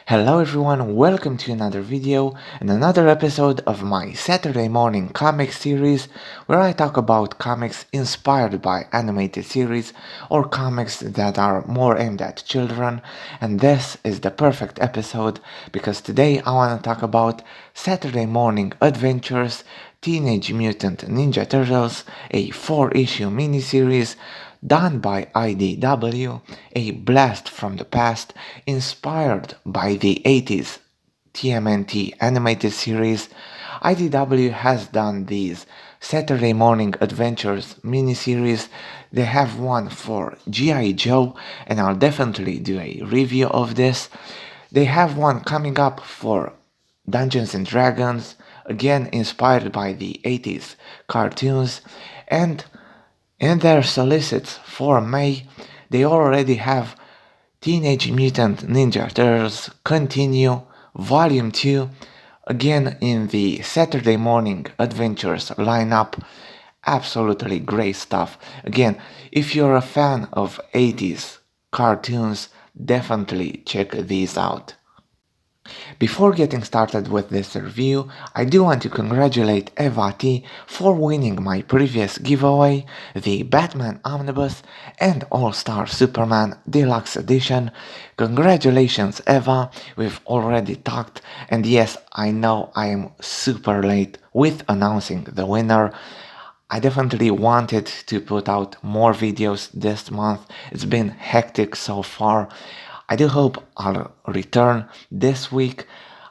Hello everyone, welcome to another video and another episode of my Saturday morning comic series where I talk about comics inspired by animated series or comics that are more aimed at children, and this is the perfect episode because today I want to talk about Saturday Morning Adventures Teenage Mutant Ninja Turtles, a 4-issue miniseries done by IDW, a blast from the past inspired by the 80s TMNT animated series. IDW has done these Saturday Morning Adventures miniseries. They have one for G.I. Joe, and I'll definitely do a review of this. They have one coming up for Dungeons and Dragons, again inspired by the 80s cartoons, and in their solicits for May, they already have Teenage Mutant Ninja Turtles Continue Volume 2, again in the Saturday Morning Adventures lineup. Absolutely great stuff. Again, if you're a fan of 80s cartoons, definitely check these out. Before getting started with this review, I do want to congratulate Eva T for winning my previous giveaway, the Batman Omnibus and All-Star Superman Deluxe Edition. Congratulations Eva, we've already talked, and yes, I know I am super late with announcing the winner. I definitely wanted to put out more videos this month. It's been hectic so far. I do hope I'll return this week.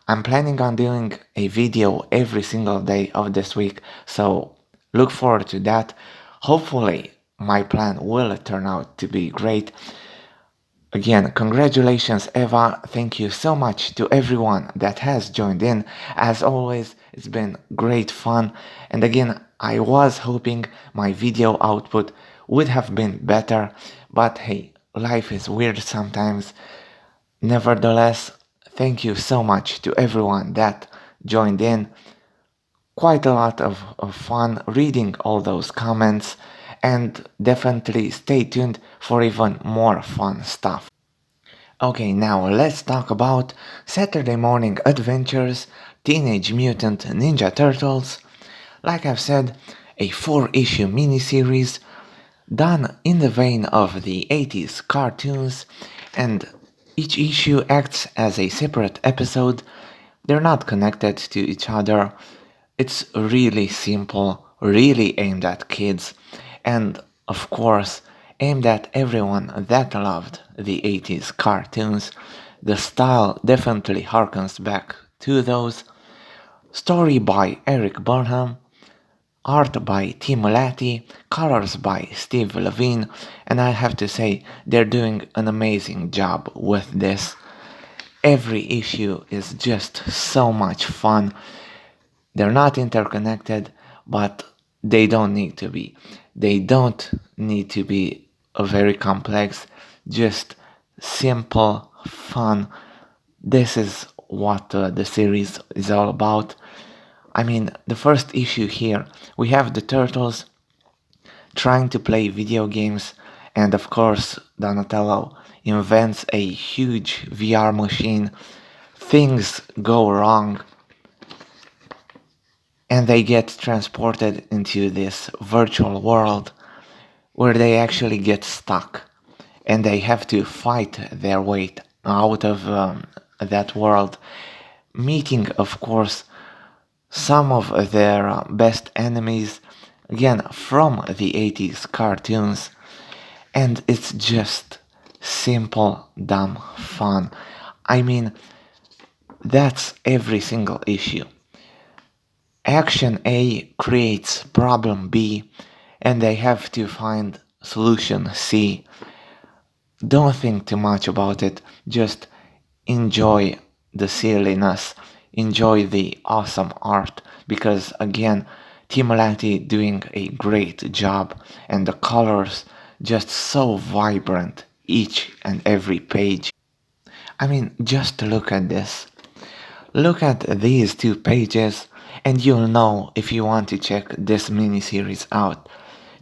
I'm planning on doing a video every single day of this week, so look forward to that. Hopefully, my plan will turn out to be great. Again, congratulations, Eva. Thank you so much to everyone that has joined in. As always, it's been great fun. And again, I was hoping my video output would have been better, but hey, life is weird sometimes. Nevertheless, thank you so much to everyone that joined in. Quite a lot of fun reading all those comments, and definitely stay tuned for even more fun stuff. Okay, now let's talk about Saturday Morning Adventures Teenage Mutant Ninja Turtles. Like I've said, a 4-issue miniseries done in the vein of the 80s cartoons, and each issue acts as a separate episode. They're not connected to each other. It's really simple, really aimed at kids, and of course, aimed at everyone that loved the 80s cartoons. The style definitely harkens back to those. Story by Eric Burnham, art by Tim Latty, colors by Steve Levine, and I have to say they're doing an amazing job with this. Every issue is just so much fun. They're not interconnected, but they don't need to be. They don't need to be very complex, just simple, fun. This is what the series is all about. I mean, the first issue here, we have the turtles trying to play video games, and of course, Donatello invents a huge VR machine. Things go wrong, and they get transported into this virtual world where they actually get stuck and they have to fight their way out of that world, meeting, of course, some of their best enemies, again from the 80s cartoons, and it's just simple, dumb fun. I mean, that's every single issue. Action A creates problem B, and they have to find solution C. Don't think too much about it, just enjoy the silliness, enjoy the awesome art, because again, Tim Latty doing a great job, and the colors just so vibrant each and every page. I mean, just look at this. Look at these 2 pages and you'll know if you want to check this miniseries out.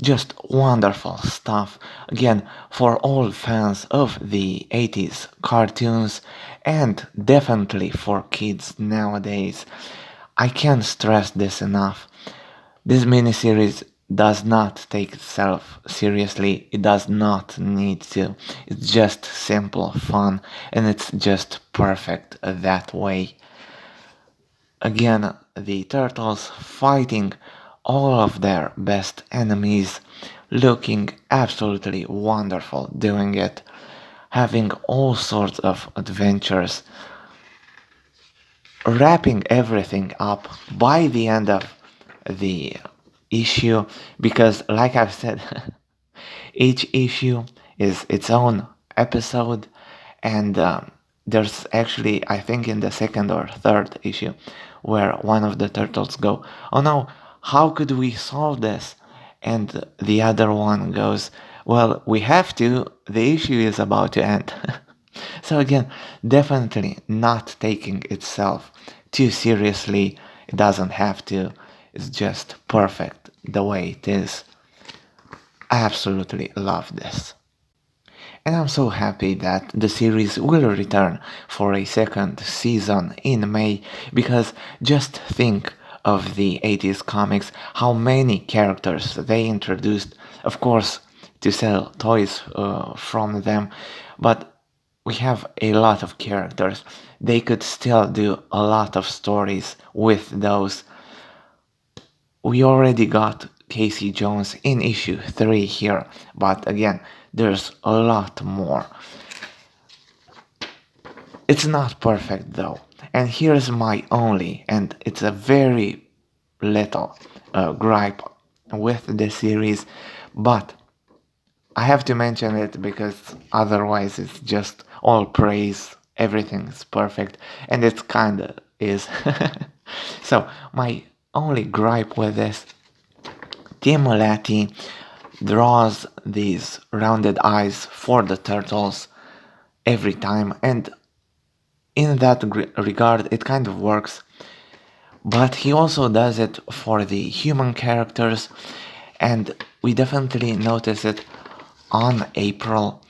Just wonderful stuff. Again, for all fans of the 80s cartoons and definitely for kids nowadays. I can't stress this enough. This miniseries does not take itself seriously. It does not need to. It's just simple fun and it's just perfect that way. Again, the turtles fighting all of their best enemies, looking absolutely wonderful doing it, having all sorts of adventures, wrapping everything up by the end of the issue because, like I've said, each issue is its own episode, and there's actually, I think, in the second or third issue, where one of the turtles go, "Oh no, how could we solve this?" And the other one goes, "Well, we have to. The issue is about to end." So again, definitely not taking itself too seriously. It doesn't have to. It's just perfect the way it is. I absolutely love this. And I'm so happy that the series will return for a second season in May because just think of the 80s comics, how many characters they introduced, of course, to sell toys from them, but we have a lot of characters. They could still do a lot of stories with those. We already got Casey Jones in issue 3 here, but again, there's a lot more. It's not perfect though, and here's my only, and it's a very little gripe with the series, but I have to mention it because otherwise it's just all praise, everything's perfect, and it kinda is. So, my only gripe with this, TMNT draws these rounded eyes for the turtles every time, and in that regard, it kind of works. But he also does it for the human characters, and we definitely notice it on April.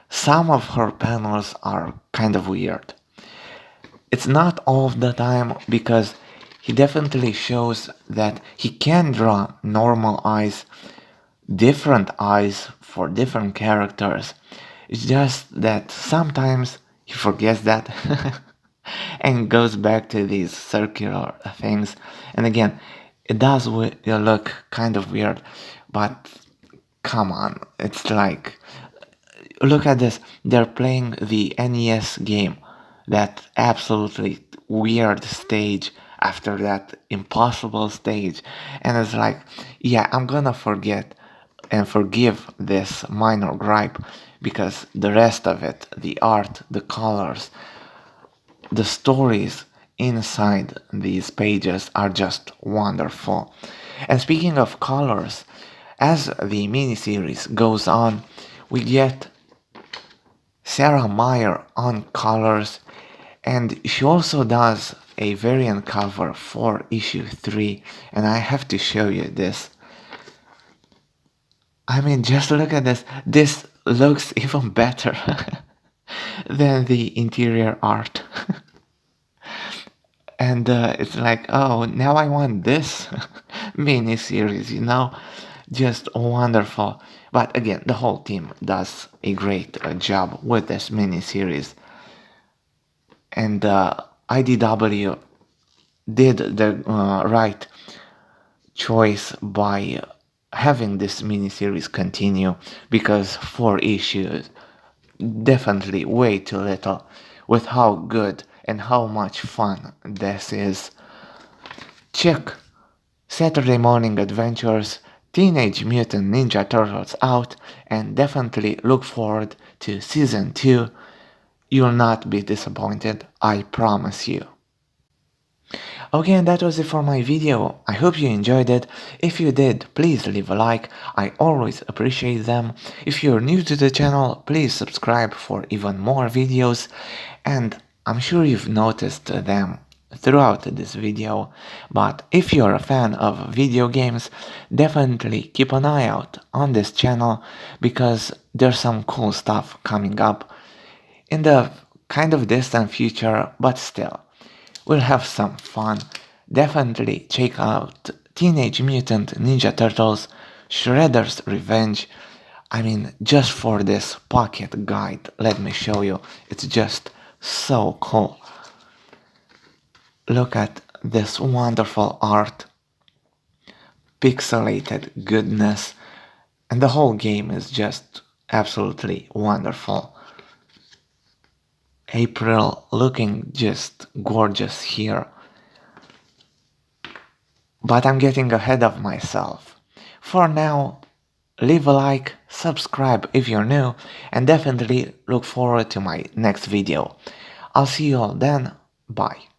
Some of her panels are kind of weird. It's not all of the time because he definitely shows that he can draw normal eyes, different eyes for different characters. It's just that sometimes he forgets that and goes back to these circular things. And again, it does look kind of weird, but come on, it's like, look at this. They're playing the NES game, that absolutely weird stage after that impossible stage. And it's like, yeah, I'm gonna forget and forgive this minor gripe because the rest of it, the art, the colors, the stories inside these pages are just wonderful. And speaking of colors, as the miniseries goes on, we get Sarah Meyer on colors, and she also does a variant cover for issue 3, and I have to show you this. I mean, just look at this. This looks even better than the interior art. And it's like, oh, now I want this mini series, just wonderful. But again, the whole team does a great job with this mini series, and IDW did the right choice by having this mini series continue because 4 issues definitely way too little with how good and how much fun this is. Check Saturday Morning Adventures, Teenage Mutant Ninja Turtles out, and definitely look forward to Season 2. You'll not be disappointed, I promise you. Okay, and that was it for my video. I hope you enjoyed it. If you did, please leave a like. I always appreciate them. If you're new to the channel, please subscribe for even more videos. And I'm sure you've noticed them throughout this video. But if you're a fan of video games, definitely keep an eye out on this channel because there's some cool stuff coming up in the kind of distant future, but still, we'll have some fun. Definitely check out Teenage Mutant Ninja Turtles Shredder's Revenge. I mean, just for this pocket guide, let me show you. It's just so cool. Look at this wonderful art, pixelated goodness, and the whole game is just absolutely wonderful. April looking just gorgeous here. But I'm getting ahead of myself. For now, leave a like, subscribe if you're new, and definitely look forward to my next video. I'll see you all then. Bye.